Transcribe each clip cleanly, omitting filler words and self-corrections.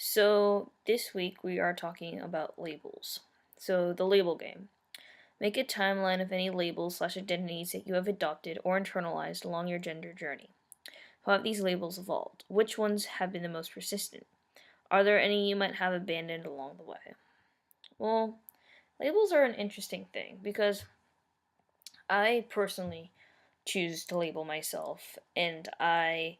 So, this week we are talking about labels. So, the label game. Make a timeline of any labels slash identities that you have adopted or internalized along your gender journey. How have these labels evolved? Which ones have been the most persistent? Are there any you might have abandoned along the way? Well, labels are an interesting thing because I personally choose to label myself and I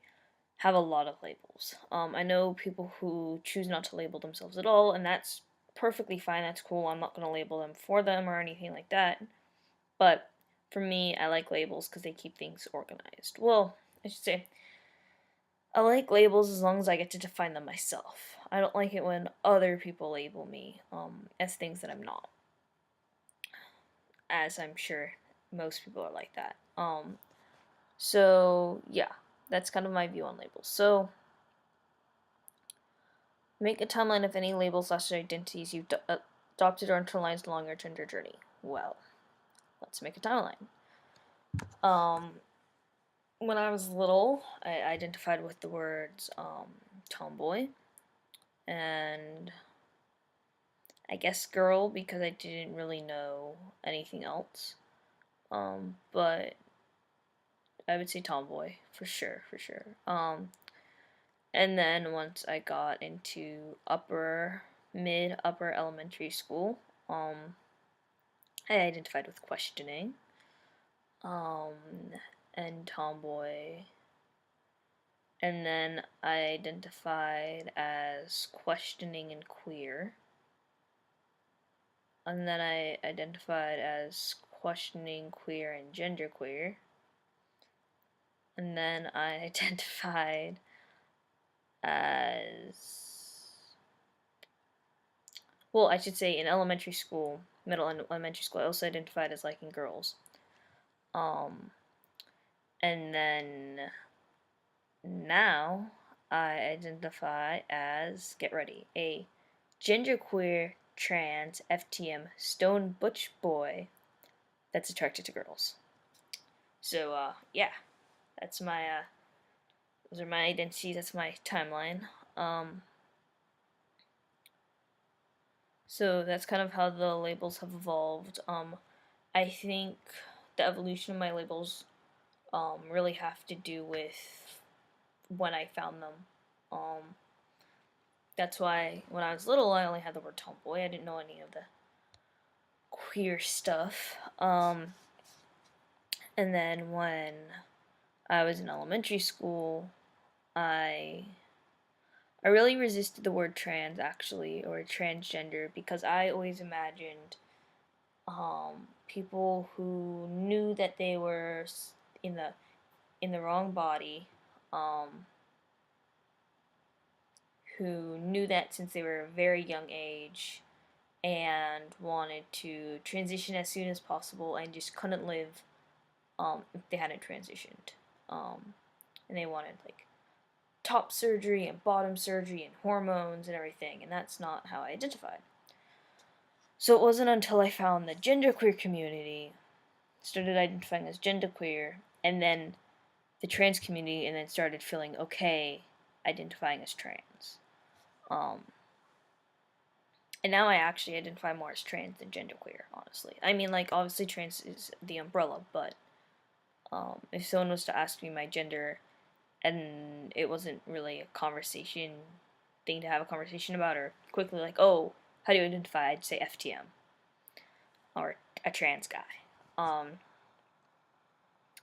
have a lot of labels. I know people who choose not to label themselves at all, and that's perfectly fine. That's cool. I'm not going to label them for them or anything like that. But for me, I like labels because they keep things organized. Well, I should say, I like labels as long as I get to define them myself. I don't like it when other people label me as things that I'm not, as I'm sure most people are like that. So yeah, that's kind of my view on labels. So make a timeline of any labels slash identities you've adopted or internalized along your gender journey. Well, let's make a timeline. Um, when I was little, I identified with the words tomboy and I guess girl because I didn't really know anything else. But I would say tomboy for sure, for sure. And then once I got into upper elementary school, I identified with questioning, um, and tomboy, and then I identified as questioning and queer, and then I identified as questioning, queer, and genderqueer, and then I identified as, well, I should say in elementary school, middle and elementary school, I also identified as liking girls. Um, and then now I identify as, get ready, a genderqueer, trans, FTM, stone butch boy that's attracted to girls. So, yeah, that's those are my identities, that's my timeline. So that's kind of how the labels have evolved. I think the evolution of my labels, really have to do with when I found them. Um, That's why when I was little, I only had the word tomboy. I didn't know any of the queer stuff. And then when I was in elementary school, I I really resisted the word trans actually or transgender because I always imagined people who knew that they were in the in the wrong body, um, who knew that since they were a very young age and wanted to transition as soon as possible and just couldn't live if they hadn't transitioned. Um, and they wanted like top surgery and bottom surgery and hormones and everything, and that's not how I identified. So it wasn't until I found the genderqueer community, started identifying as genderqueer, and then the trans community, and then started feeling okay identifying as trans. Um, and now I actually identify more as trans than genderqueer, honestly. I mean, like, obviously trans is the umbrella, but if someone was to ask me my gender and it wasn't really a conversation thing to have a conversation about, or quickly like, oh, how do you identify? I'd say FTM or a trans guy. Um,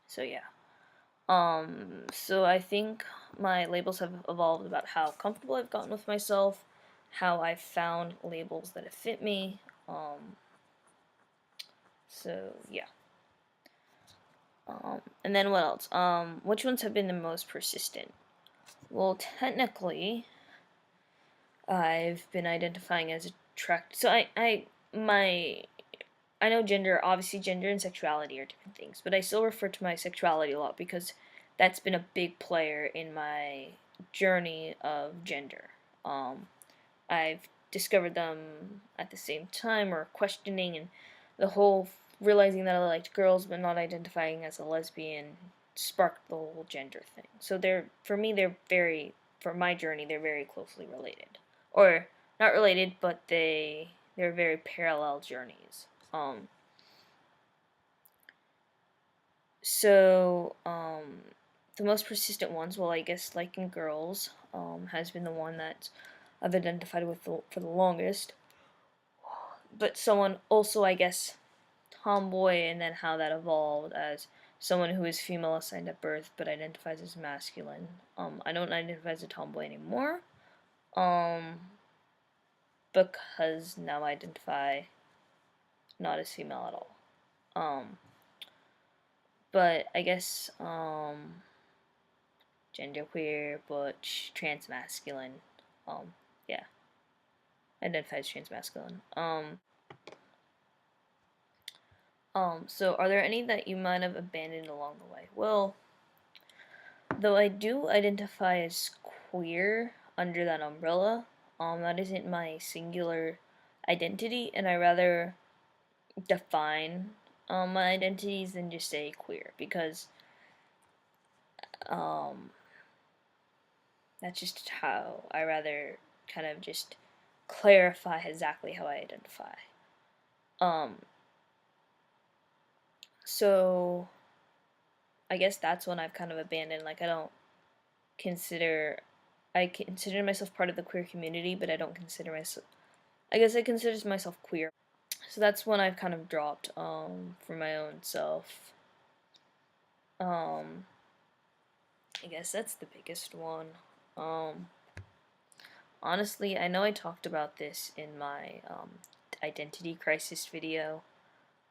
so yeah. So I think my labels have evolved about how comfortable I've gotten with myself, how I've found labels that have fit me. So yeah. And then what else? Which ones have been the most persistent? Well, technically, I've been identifying as attracted. So I know gender. Obviously, gender and sexuality are different things, but I still refer to my sexuality a lot because that's been a big player in my journey of gender. Um, I've discovered them at the same time, or questioning, and the whole realizing that I liked girls but not identifying as a lesbian sparked the whole gender thing. So they're, for me, they're very, for my journey, they're very closely related. or not related, but they're very parallel journeys. The most persistent ones, well, I guess liking girls has been the one that I've identified with for the longest. But someone also, I guess, tomboy, and then how that evolved as someone who is female assigned at birth but identifies as masculine. I don't identify as a tomboy anymore. Because now I identify not as female at all. But I guess genderqueer, butch, transmasculine. Yeah, identify as transmasculine. So are there any that you might have abandoned along the way? Well, though I do identify as queer under that umbrella, that isn't my singular identity, and I rather define my identities than just say queer, because that's just how I rather kind of just clarify exactly how I identify. So I guess that's when I've kind of abandoned, like, I consider myself part of the queer community, but I don't consider myself, I guess I consider myself queer. So that's when I've kind of dropped for my own self. I guess that's the biggest one. Honestly, I know I talked about this in my identity crisis video,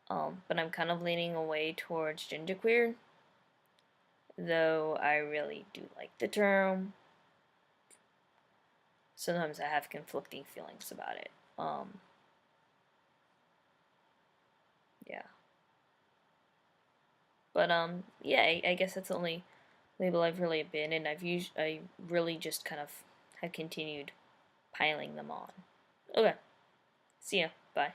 but I'm kind of leaning away towards genderqueer, though I really do like the term. Sometimes I have conflicting feelings about it. Yeah. But yeah, I guess that's the only label I've really been in. I really just kind of have continued piling them on. Okay. See ya. Bye.